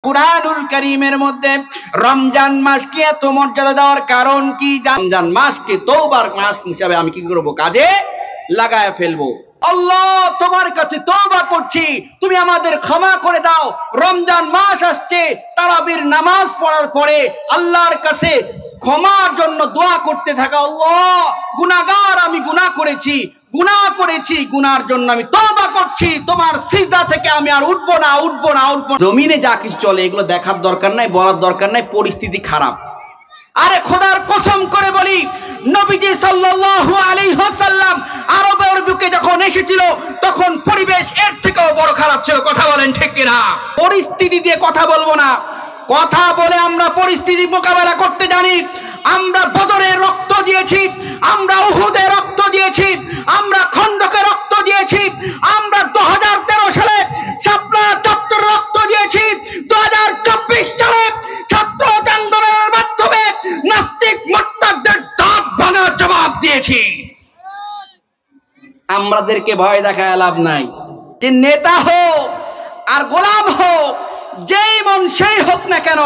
কুরআনুল কারীমের মধ্যে রমজান মাসকে এত মর্যাদা দেওয়ার কারণ কি? রমজান মাসকে তওবার মাস হিসাবে আমি কি করব? কাজে লাগায় ফেলবো। আল্লাহ, তোমার কাছে তওবা করছি, তুমি আমাদের ক্ষমা করে দাও। রমজান মাস আসছে, তারাবির নামাজ পড়ার পরে আল্লাহর কাছে ক্ষমার জন্য দোয়া করতে থাকা। আল্লাহ, গুনাহগার আমি, গুনাহ করেছি, গুনার জন্য আমি তওবা করছি, তোমার সিজদা থেকে আমি আর উঠবো না। জমিনে যা কিছু চলে এগুলো দেখার দরকার নাই, বলার দরকার নাই, পরিস্থিতি খারাপ। আরে খোদার কসম করে বলি, নবীজি সাল্লাল্লাহু আলাইহি ওয়াসাল্লাম আরবের বুকে যখন এসেছিল তখন পরিবেশ এর থেকেও বড় খারাপ ছিল। কথা বলেন ঠিক কিনা? পরিস্থিতি দিয়ে কথা বলবো না, কথা বলে আমরা পরিস্থিতি মোকাবেলা করতে জানি। আমরা বদরে রক্ত দিয়েছি, আমরা উহুদে রক্ত দিয়েছি, আমরা খন্দকে রক্ত দিয়েছি, আমরা 2013 সালে শাপলা চত্বরে রক্ত দিয়েছি, 2024 সালে ছাত্র আন্দোলনের মাধ্যমে নাস্তিক মুরতাদদের দাঁত ভাঙার জবাব দিয়েছি। আমাদেরকে ভয় দেখায় লাভ নাই। যে নেতা হোক আর গোলাম হোক, যেই মন সেই হোক না কেন,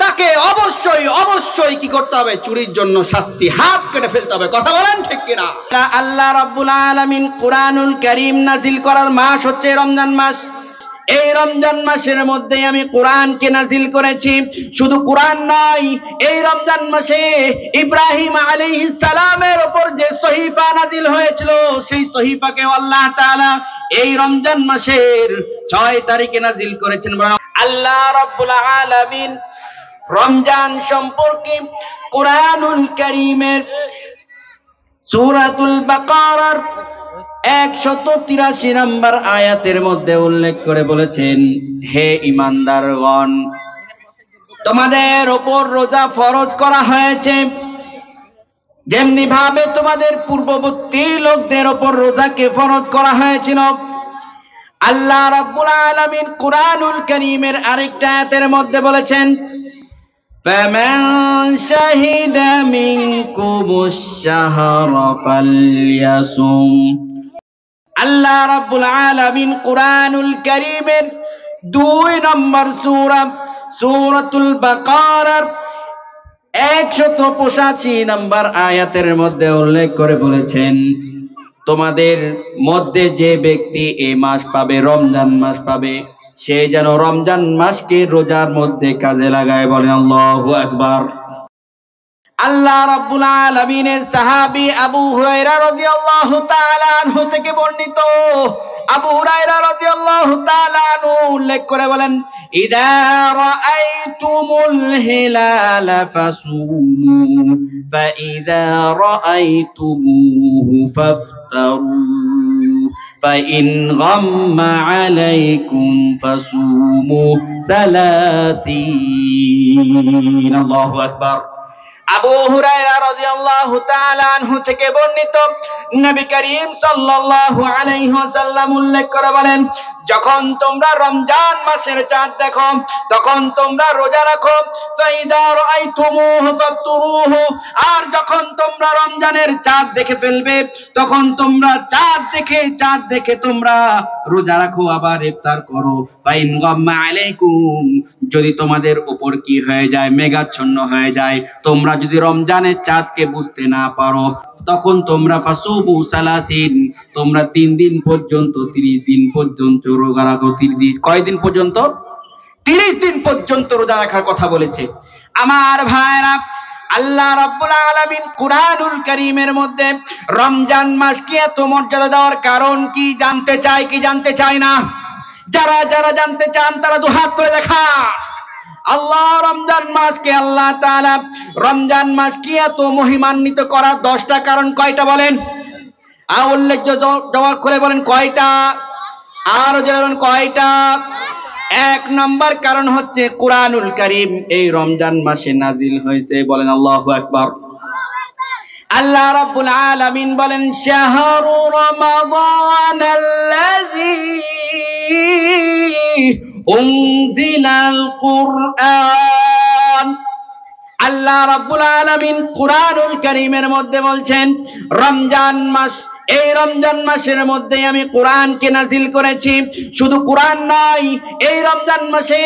তাকে অবশ্যই কি করতে হবে? চুরির জন্য শাস্তি, হাত কেটে ফেলতে হবে। কথা বলেন ঠিক কিনা? আল্লাহ রাব্বুল আলামিন কুরআনুল কারীম নাজিল করার মাস হচ্ছে রমজান মাস। এই রমজান মাসের মধ্যে আমি কোরআনকে নাজিল করেছি। শুধু কোরআন নয়, এই রমজান মাসে ইব্রাহিম আলাইহিস সালামের উপর যে সহিফা নাজিল হয়েছিল, সেই সহিফাকে আল্লাহ তাআলা এই রমজান মাসের 6 তারিখে নাজিল করেছেন। আল্লাহ রাব্বুল আলামিন রমজান সম্পর্কে কোরআনুল কারীমের সূরাতুল বাকারার 183 নম্বর আয়াতের মধ্যে উল্লেখ করে বলেছেন, হে ঈমানদারগণ, তোমাদের উপর রোজা ফরজ করা হয়েছে যেমনি ভাবে তোমাদের পূর্ববর্তী লোকদের উপর রোজাকে ফরজ করা হয়েছিল। আল্লাহ রাব্বুল আলামিন কুরআনুল কারীমের আরেকটা আয়াতের মধ্যে বলেছেন, ফামান শাহিদা মিনকুমুশ শাহরা ফালইয়াসুম। আল্লাহ রাব্বুল আলামিন কুরআনুল কারীমের 2 নম্বর সূরা সূরাতুল বাকারার 185 নম্বর আয়াতের মধ্যে উল্লেখ করে বলেছেন, তোমাদের মধ্যে যে ব্যক্তি এই মাস পাবে, রমজান মাস পাবে, সে যেন রমজান মাসকে রোজার মধ্যে কাজে লাগায়। বলেন আল্লাহু আকবার। আল্লাহ রাব্বুল আলামিনের সাহাবী আবু হুরায়রা রাদিয়াল্লাহু তাআলা আনহু থেকে বর্ণিত, আবু হুরায়রা রাদিয়াল্লাহু তাআলা আনহু উল্লেখ করে বলেন, ইদা রাআইতুমুল হিলালা ফাসুমু ফাইদা রাআইতুমুহু ফাফতারু ফাইন গাম্মা আলাইকুম ফাসুমু সালাসিন। আল্লাহু আকবার। আবু হুরায়রা রাদিয়াল্লাহু তাআলা আনহু থেকে বর্ণিত, নবী করিম সাল্লাল্লাহু আলাইহি ওয়াসাল্লাম উল্লেখ করে বলেন, যখন তোমরা রমজান মাসের চাঁদ দেখো তখন তোমরা রোজা রাখো। ফাইদা রাআইতুমুহু ফাফতুরুহু, আর যখন তোমরা রমজানের চাঁদ দেখে ফেলবে তখন তোমরা চাঁদ দেখে তোমরা রোজা রাখো, আবার ইফতার করো। ফাইন গাম্মা আলাইকুম, যদি তোমাদের উপর কি হয়ে যায়? মেঘাচ্ছন্ন হয়ে যায়, তোমরা যদি রমজানের চাঁদকে বুঝতে না পারো, তখন তোমরা ফাসুমু সালাসিন, তোমরা 3 দিন পর্যন্ত 30 দিন পর্যন্ত রোজা রাখো। 30 কয়দিন পর্যন্ত? 30 দিন পর্যন্ত রোজা রাখার কথা বলেছে। আমার ভাইরা, আল্লাহ রাব্বুল আলামিন কুরআনুল কারীমের মধ্যে রমজান মাসকে এত মর্যাদা দেওয়ার কারণ কি জানতে চাই কি জানতে চাই না? যারা জানতে চান তারা দুহাত তুলে দেখা। আল্লাহ রমজান মাসকে আল্লাহ তাআলা রমজান মাসকে এত মহিমান্বিত করার 10টা কারণ কয়টা বলেন? উল্লেখযোগ্য জবাব করে বলেন কয়টা? আরো যারা বলেন কয়টা? 1 নম্বর কারণ হচ্ছে কুরআনুল কারীম এই রমজান মাসে নাজিল হয়েছে। বলেন আল্লাহু আকবার। আল্লাহ রাব্বুল আলামিন বলেন, শাহরু রমাদানাল্লাযী উনজিলাল কুরআন। আল্লাহ রাব্বুল আলামিন কুরআনুল কারীমের মধ্যে বলছেন, রমজান মাস এই রমজান মাসের মধ্যে আমি কোরআনকে নাজিল করেছি। শুধু কোরআন নয়, এই রমজান মাসে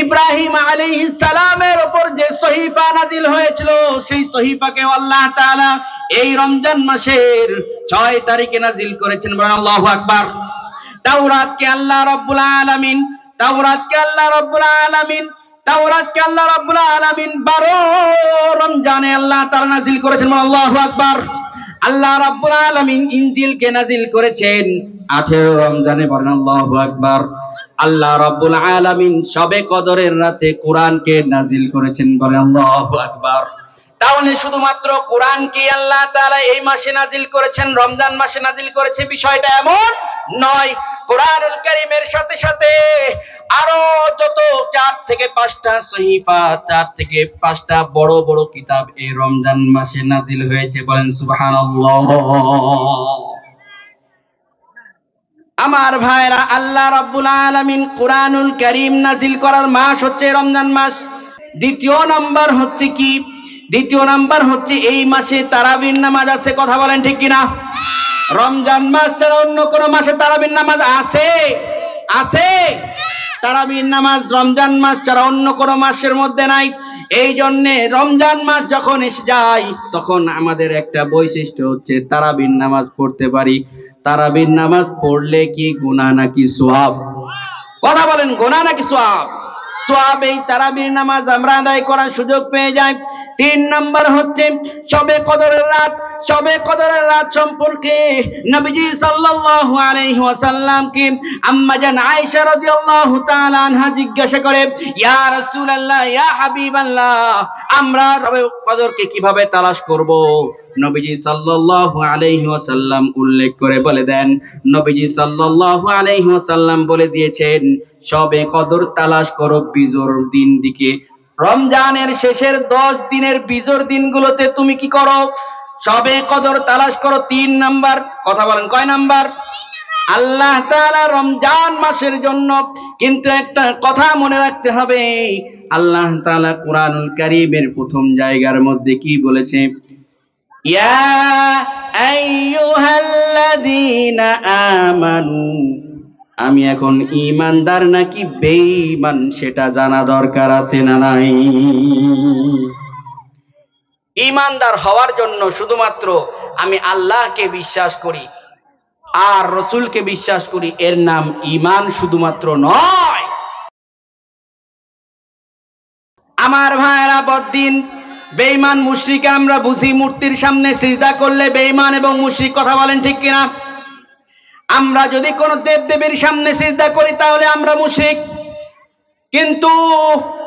ইব্রাহিম আলাইহিস সালামের উপর যে সহিফা নাজিল হয়েছিল, সেই সহিফাকে আল্লাহ তাআলা এই রমজান মাসের 6 তারিখে নাজিল করেছেন। বলেন আল্লাহু আকবার। তাওরাতকে আল্লাহ রাব্বুল আলামিন তাওরাতকে আল্লাহ রাব্বুল আলামিন তাওরাতকে আল্লাহ রাব্বুল আলামিন 12 রমজানে আল্লাহ তাআলা নাজিল করেছেন। বলেন আল্লাহু আকবার। আল্লাহ রাব্বুল আলামিন ইনজিলকে নাজিল করেছেন 18 রমজানে। বলেন আল্লাহু আকবার। আল্লাহ রাব্বুল আলামিন শবে কদরের রাতে কোরআনকে নাজিল করেছেন। বলেন আল্লাহু আকবার। তাহলে শুধুমাত্র কোরআনকে আল্লাহ তাআলা এই মাসে নাজিল করেছেন, রমজান মাসে নাজিল করেছে, বিষয়টা এমন নয়। কোরআনুল কারীমের সাথে সাথে আরো যত 4 থেকে 5টা সহিফা, 4 থেকে 5টা বড় বড় কিতাব এই রমজান মাসে নাজিল হয়েছে। বলেন সুবহানাল্লাহ। আমার ভাইরা, আল্লাহ রাব্বুল আলামিন কোরআনুল কারীম নাজিল করার মাস হচ্ছে রমজান মাস। দ্বিতীয় নাম্বার হচ্ছে কি? দ্বিতীয় নাম্বার হচ্ছে এই মাসে তারাবির নামাজ আছে। কথা বলেন ঠিক কিনা? রমজান মাস ছাড়া অন্য কোন মাসে তারাবির নামাজ আছে? আছে? তারাবির নামাজ রমজান মাস ছাড়া অন্য কোন মাসের মধ্যে নাই। এই জন্যে রমজান মাস যখন এসে যায়, তখন আমাদের একটা বৈশিষ্ট্য হচ্ছে তারাবির নামাজ পড়তে পারি। তারাবির নামাজ পড়লে কি গুনাহ নাকি সওয়াব? কথা বলেন, গুনাহ নাকি সওয়াব? সওয়াব। এই তারাবির নামাজ আমরা আদায় করার সুযোগ পেয়ে যাই। 3 নাম্বার হচ্ছে শবে কদরের রাত। শবে কদরের রাত সম্পর্কে নবীজি সাল্লাল্লাহু আলাইহি ওয়াসাল্লামকে আম্মা জান আয়েশা রাদিয়াল্লাহু তাআলা আনহা জিজ্ঞাসা করে, ইয়া রাসূলুল্লাহ, ইয়া হাবিবাল্লাহ, আমরা শবে কদরকে কিভাবে তালাশ করব? নবীজি সাল্লাল্লাহু আলাইহি ওয়াসাল্লাম উল্লেখ করে বলে দেন, নবীজি সাল্লাল্লাহু আলাইহি ওয়াসাল্লাম বলে দিয়েছেন, শবে কদর তালাশ করো বিজোর দিন দিকে। রমজানের শেষের 10 দিনের বিজোর দিনগুলোতে তুমি কি করো? শবে কদর তালাশ করো। 3 নাম্বার। কথা বলেন, কয় নাম্বার? আল্লাহ তাআলা রমজান মাসের জন্য কিন্তু একটা কথা মনে রাখতে হবে, আল্লাহ তাআলা কোরআনুল কারীমের প্রথম জায়গার মধ্যে কি বলেছে? ইয়া আইয়ুহাল্লাযীনা আমানু। আমি এখন ঈমানদার নাকি বেঈমান সেটা জানা দরকার আছে না নাই? ঈমানদার হওয়ার জন্য শুধুমাত্র আমি আল্লাহকে বিশ্বাস করি আর রাসূলকে বিশ্বাস করি, এর নাম ঈমান শুধুমাত্র নয়। আমার ভাইরা, বদ্দিন বেঈমান মুশরিক আমরা বুঝি, মূর্তির সামনে সিজদা করলে বেঈমান এবং মুশরিক। কথা বলেন ঠিক কিনা? আমরা যদি কোন দেবদেবীর সামনে সিজদা করি তাহলে আমরা মুশরিক। কিন্তু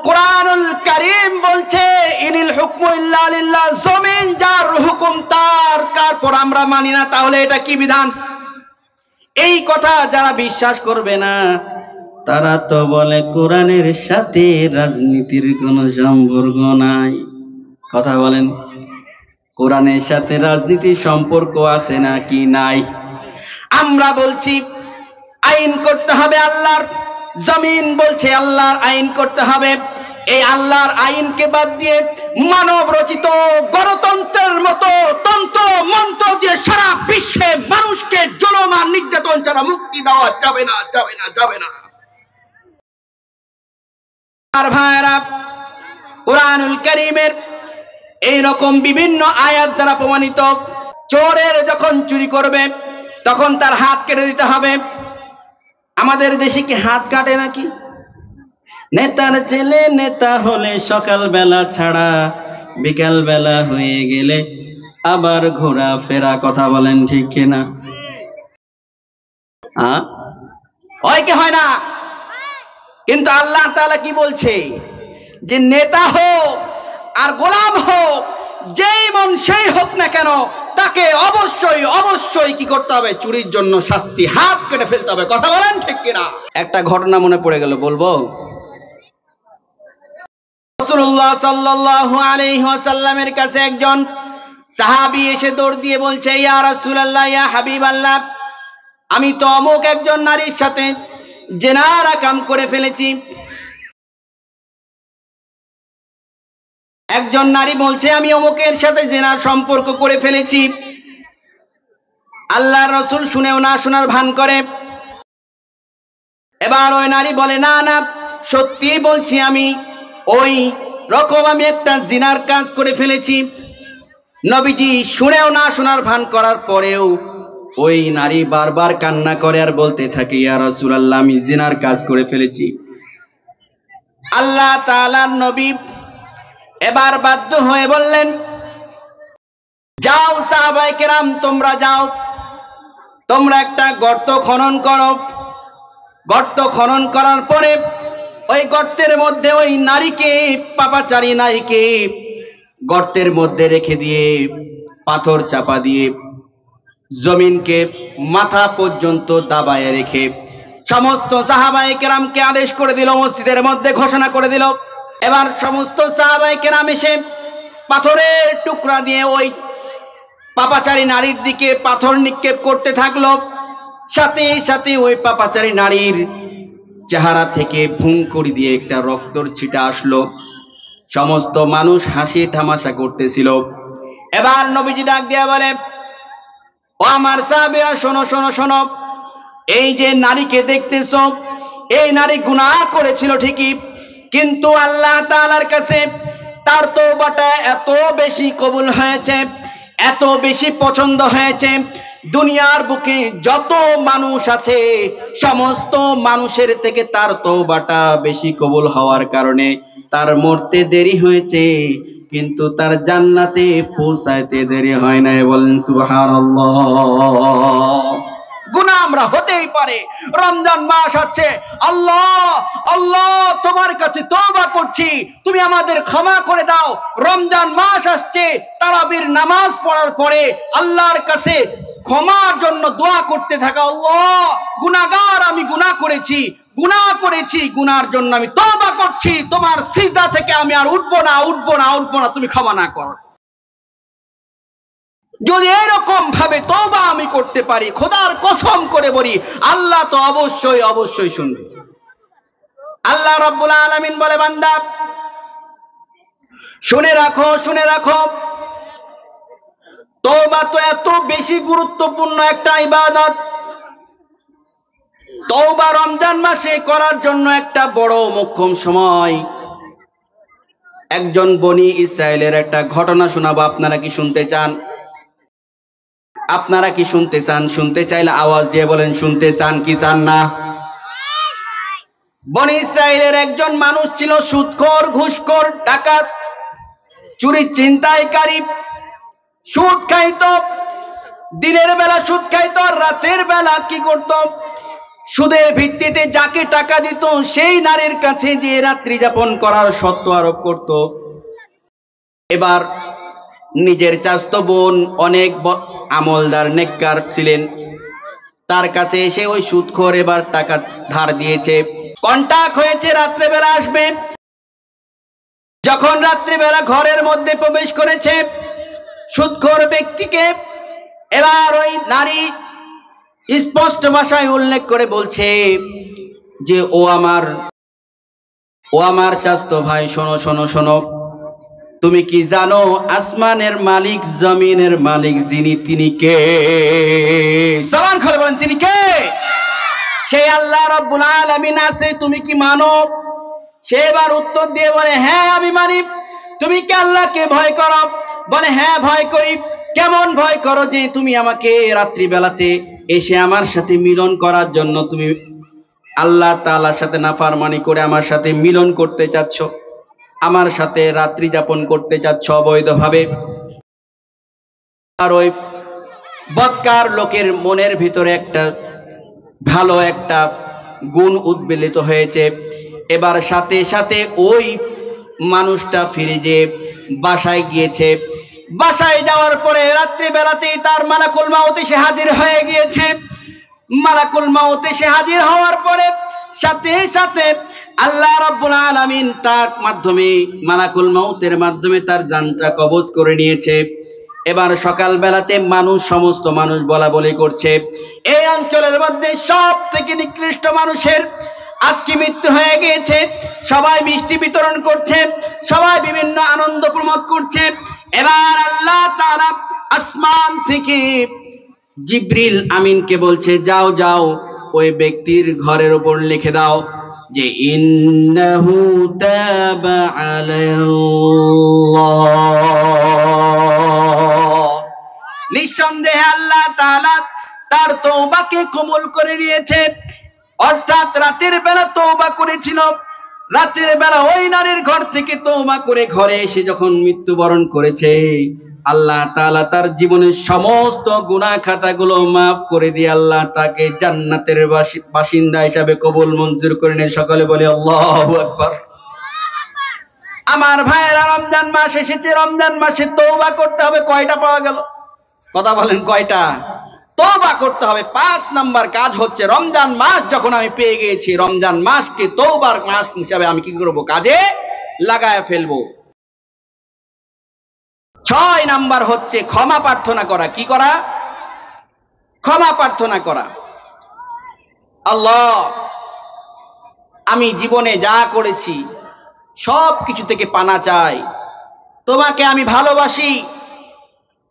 কোরআনুল কারীম বলছে ইনিল হুকমু ইল্লা লিল্লাহ, জমিন যার হুকুম তার, তারপর আমরা মানি না, তাহলে এটা কি বিধান? এই কথা যারা বিশ্বাস করবে না তারা তো বলে কোরআনের সাথে রাজনীতির কোনো সম্পর্ক নাই। কথা বলেন, কোরআনের সাথে রাজনীতির সম্পর্ক আছে নাকি নাই? আমরা বলছি আইন করতে হবে আল্লাহর, জমিন বলছে আল্লাহর আইন করতে হবে। এই আল্লাহর আইনকে বাদ দিয়ে মানব রচিত গণতন্ত্রের মতো তন্ত্র মন্ত্র দিয়ে সারা বিশ্বে মানুষকে জুলুম আর নির্যাতন ছাড়া মুক্তি দেওয়া যাবে না, যাবে না, যাবে না। আর ভাইরা, কোরআনুল কারীমের এইরকম বিভিন্ন আয়াত দ্বারা প্রমাণিত, চোরের যখন চুরি করবে তখন তার হাত কেটে দিতে হবে। আমাদের দেশে কি হাত কাটে নাকি? নেতার ছেলে নেতা হলে সকালবেলা ছাড়া বিকাল বেলা হয়ে গেলে আবার ঘোরাফেরা। কথা বলেন ঠিক কিনা? হয় কি হয় না? কিন্তু আল্লাহ তাআলা কি বলছে? যে নেতা হোক আর গোলাম হোক, যেই মন সেই হোক না কেন, তাকে অবশ্যই অবশ্যই কি করতে হবে? চুরির জন্য শাস্তি, হাত কেটে ফেলতে হবে। কথা বলেন ঠিক কিনা? একটা ঘটনা মনে পড়ে গেল, বলবো। রাসূলুল্লাহ সাল্লাল্লাহু আলাইহি ওয়াসাল্লামের কাছে একজন সাহাবী এসে দৌড় দিয়ে বলছে, ইয়া রাসূলুল্লাহ, ইয়া হাবিবাল্লাহ, আমি তো অমুক একজন নারীর সাথে জিনার কাম করে ফেলেছি। একজন নারী বলছে, আমি অমুকের সাথে জিনার সম্পর্ক করে ফেলেছি। আল্লাহর রাসূল শুনেও না শোনার ভান করে। এবার ওই নারী বলে, না না, সত্যি বলছি, আমি ওই রকম আমি একটা জিনার কাজ করে ফেলেছি। নবীজি শুনেও না শোনার ভান করার পরেও ওই নারী বারবার কান্না করে আর বলতে থাকে, ইয়া রাসূলুল্লাহ, আমি জিনার কাজ করে ফেলেছি। আল্লাহ তাআলার নবী এবার বাধ্য হয়ে বললেন, যাও সাহাবায়ে কেরাম, তোমরা যাও, তোমরা একটা গর্ত খনন করো। গর্ত খনন করার পরে ওই গর্তের মধ্যে ওই নারীকে, পাপাচারী নারীকে গর্তের মধ্যে রেখে দিয়ে পাথর চাপা দিয়ে জমিনকে মাথা পর্যন্ত দাবায় রেখে সমস্ত সাহাবায়ে কেরামকে আদেশ করে দিল, মসজিদের মধ্যে ঘোষণা করে দিল। এবার সমস্ত সাহাবায়ে কেরাম এসে পাথরের টুকরা দিয়ে ওই পাপাচারী নারীর দিকে পাথর নিক্ষেপ করতে থাকলো। সাথে সাথে ওই পাপাচারী নারীর চেহারা থেকে ভুঙ্কড়ি দিয়ে একটা রক্তর ছিটা আসলো। সমস্ত মানুষ হাসি তামাশা করতেছিল। এবার নবীজি ডাক দিয়ে বলে, ও আমার সাহাবীরা, শোনো শোনো শোনো, এই যে নারীকে দেখতেছো, এই নারী গুনাহ করেছিল ঠিকই, কিন্তু আল্লাহ তাআলার কাছে তার তওবাটা এত বেশি কবুল হয়েছে, এত বেশি পছন্দ হয়েছে, দুনিয়ার বুকে যত মানুষ আছে সমস্ত মানুষের থেকে তার তওবাটা বেশি কবুল হওয়ার কারণে তার মরতে দেরি হয়েছে, কিন্তু তার জান্নাতে পৌঁছাইতে দেরি হয় নাই। বলেন সুবহানাল্লাহ। গুনাহ আমরা হতেই পারে, রমজান মাস আছে, আল্লাহ আল্লাহ তোমার কাছে তওবা করছি, তুমি আমাদের ক্ষমা করে দাও। রমজান মাস আসছে, তারাবির নামাজ পড়ার পরে আল্লাহর কাছে ক্ষমার জন্য দোয়া করতে থাকা, আল্লাহ গুনাহগার, আমি গুনাহ করেছি, গুনাহ করেছি, গুনার জন্য আমি তওবা করছি, তোমার সিজদা থেকে আমি আর উঠবো না, উঠবো না, উঠবো না, তুমি ক্ষমা না করো। যদি এরকম ভাবে তওবা আমি করতে পারি, খোদার কসম করে বলি, আল্লাহ তো অবশ্যই অবশ্যই শুনবে। আল্লাহ রাব্বুল আলামিন বলে, বান্দা শুনে রাখো, শুনে রাখো, তওবা তো এত বেশি গুরুত্বপূর্ণ একটা ইবাদত। তওবা রমজান মাসে করার জন্য একটা বড় মোক্ষম সময়। একজন বনি ইসরায়েলের একটা ঘটনা শোনাবো, আপনারা কি শুনতে চান? আপনারা কি শুনতে চান? শুনতে চাইলে আওয়াজ দিয়ে বলেন শুনতে চান কি চান না। বনি ইসরায়েলের একজন মানুষ ছিল সুদখোর, ঘুষখোর, ডাকাত, চুরি ছিনতাইকারী, সুদ খাইতো। দিনের বেলা সুদ খাইতো, আর রাতের বেলা কি করত? সুদের ভিত্তিতে যাকে টাকা দিত সেই নারীর কাছে যে রাত্রি যাপন করার শর্ত আরোপ করত। এবার নিজের চাচতো বোন অনেক আমলদার নেককার ছিলেন, তার কাছে এসে ওই সুদখোর এবার টাকা ধার দিয়েছে, কন্টাক্ট হয়েছে রাত্রেবেলা আসবে। যখন রাত্রিবেলা ঘরের মধ্যে প্রবেশ করেছে সুদখোর ব্যক্তিকে, এবার ওই নারী স্পষ্ট ভাষায় উল্লেখ করে বলছে যে ও আমার চাচতো ভাই, শোনো শোনো শোনো, তুমি কি জানো আসমানের মালিক, জমিনের মালিক যিনি, তিনি কে? জবান খুলে বলেন তিনি কে? সেই আল্লাহ রাব্বুল আলামিন আছে, তুমি কি মানো? সে এবার উত্তর দিয়ে বলে, হ্যাঁ আমি মানি। তুমি কি আল্লাহকে ভয় করো? বলে, হ্যাঁ ভয় করি। কেমন ভয় করো? যে তুমি আমাকে রাত্রিবেলাতে এসে আমার সাথে মিলন করার জন্য তুমি আল্লাহ তাআলার সাথে নাফরমানি করে আমার সাথে মিলন করতে চাচ্ছ, আমার সাথে রাত্রি যাপন করতে চাচ্ছ অবৈধভাবে। আর ওই বদকার লোকের মনের ভিতরে একটা ভালো একটা গুণ উদ্বেলিত হয়েছে। এবার সাথে সাথে ওই মানুষটা ফিরে যে বাসায় গিয়েছে। বাসায় যাওয়ার পরে রাত্রিবেলাতেই তার মালাকুল মাউত এসে হাজির হয়ে গিয়েছে। মালাকুল মাউত এসে হাজির হওয়ার পরে সাথে সাথে আল্লাহ রাব্বুল আলামিন তার মাধ্যমে, মালাকুল মাউতের মাধ্যমে তার জানটা কবজ করে নিয়েছে। এবার সকালবেলাতে সমস্ত মানুষ বলা বলি করছে, এই অঞ্চলের মধ্যে সব থেকে নিকৃষ্ট মানুষের আজকে মৃত্যু হয়ে গিয়েছে। সবাই মিষ্টি বিতরণ করছে, সবাই বিভিন্ন আনন্দ প্রমোদ করছে। এবার আল্লাহ তাআলা আসমান থেকে জিবরিল আমিনকে বলছে, যাও যাও ওই ব্যক্তির ঘরের উপর লিখে দাও যে ইন্নাহু তাবা আলাল্লাহ, নিঃসন্দেহে আল্লাহ তাআলা তার তওবাকে কবুল করে নিয়েছে। অর্থাৎ রাতের বেলা তওবা করেছিল, রাতের বেলা ওই নারীর ঘর থেকে তওবা করে ঘরে এসে যখন মৃত্যুবরণ করেছে, আল্লাহ তাআলা তার জীবনের সমস্ত গুনাহ খাতাগুলো মাফ করে দিয়ে আল্লাহ তাকে জান্নাতের বাসিন্দা হিসাবে কবুল মঞ্জুর করে নেন। সকলে বলে আল্লাহু আকবার। আমার ভাইয়েরা, রমজান মাস এসেছে, রমজান মাসে তওবা করতে হবে। কয়টা পাওয়া গেল? কথা বলেন, কয়টা? তওবা করতে হবে। 5 নাম্বার কাজ হচ্ছে রমজান মাস যখন আমি পেয়ে গিয়েছি, রমজান মাসকে তওবার মাস হিসাবে আমি কি করব? কাজে লাগায় ফেলবো। 6 নাম্বার হচ্ছে ক্ষমা প্রার্থনা করা। কি করা? ক্ষমা প্রার্থনা করা। আল্লাহ, আমি জীবনে যা করেছি সব কিছু থেকে পানা চাই, তোমাকে আমি ভালোবাসি,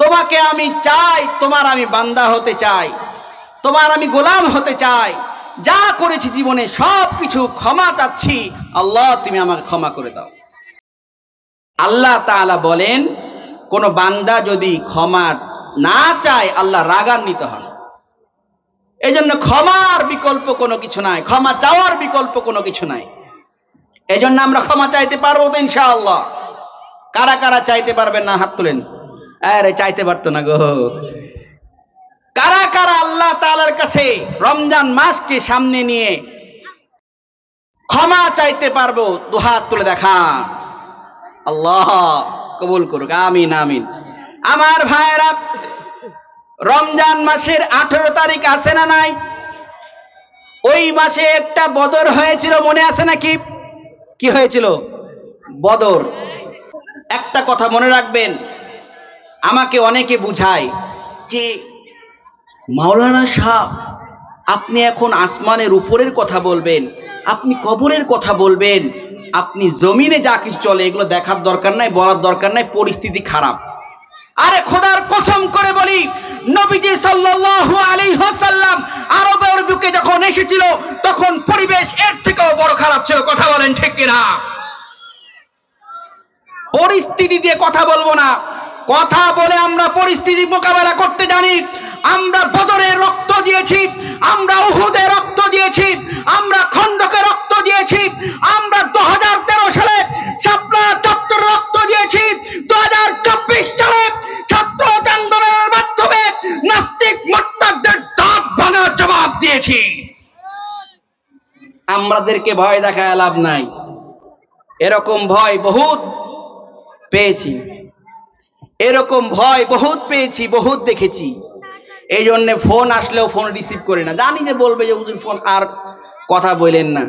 তোমাকে আমি চাই, তোমার আমি বান্দা হতে চাই, তোমার আমি গোলাম হতে চাই। যা করেছি জীবনে সব কিছু ক্ষমা চাচ্ছি, আল্লাহ তুমি আমাকে ক্ষমা করে দাও। আল্লাহ তাআলা বলেন, কোন বান্দা যদি ক্ষমা না চায় আল্লাহ রাগান্বিত হন। এই জন্য ক্ষমার বিকল্প কোনো কিছু নাই, ক্ষমা চাওয়ার বিকল্প কোনো কিছু নাই। এই জন্য আমরা ক্ষমা চাইতে পারবো তো ইনশাআল্লাহ। কারা কারা চাইতে পারবেন না? হাত তুলেন। আরে চাইতে পারতো না গো। কারা কারা আল্লাহ তাআলার কাছে রমজান মাসকে সামনে নিয়ে ক্ষমা চাইতে পারবো? দুহাত তুলে দেখা। আল্লাহ কবুল করুক, আমিন আমিন। আমার ভাইয়েরা, রমজান মাসের 18 তারিখ আছে না নাই? ওই মাসে একটা বদর হয়েছিল, মনে আছে নাকি? কি হয়েছিল? বদর। একটা কথা মনে রাখবেন, আমাকে অনেকে বুঝায় যে মাওলানা সাহেব আপনি এখন আসমানের উপরের কথা বলবেন, আপনি কবরের কথা বলবেন, আপনি জমিনে যা কিছু চলে এগুলো দেখার দরকার নাই, বলার দরকার নাই, পরিস্থিতি খারাপ। আরে খোদার কসম করে বলি, নবীজি সাল্লাল্লাহু আলাইহি ওয়াসাল্লাম আরবের বুকে যখন এসেছিল তখন পরিবেশ এর থেকেও বড় খারাপ ছিল। কথা বলেন ঠিক কিনা? পরিস্থিতি দিয়ে কথা বলবো না, কথা বলে আমরা পরিস্থিতি মোকাবেলা করতে জানি। আমরা বদরে রক্ত দিয়েছি, আমরা উহুদে রক্ত দিয়েছি, আমরা খন্দকে রক্ত দিয়েছি, আমরা 2013 সালে শাপলা চত্বরে রক্ত দিয়েছি, 2024 সালে ছাত্র আন্দোলনের মাধ্যমে নাস্তিক মুরতাদদের দাঁত ভাঙার জবাব দিয়েছি। আমাদেরকে ভয় দেখায় লাভ নাই। এরকম ভয় বহুত পেয়েছি, এরকম ভয় বহুত পেয়েছি, বহুত দেখেছি। এই জন্য ফোন আসলেও ফোন রিসিভ করি না, জানি যে বলবে যে হুজুর ফোন আর কথা বলেন না।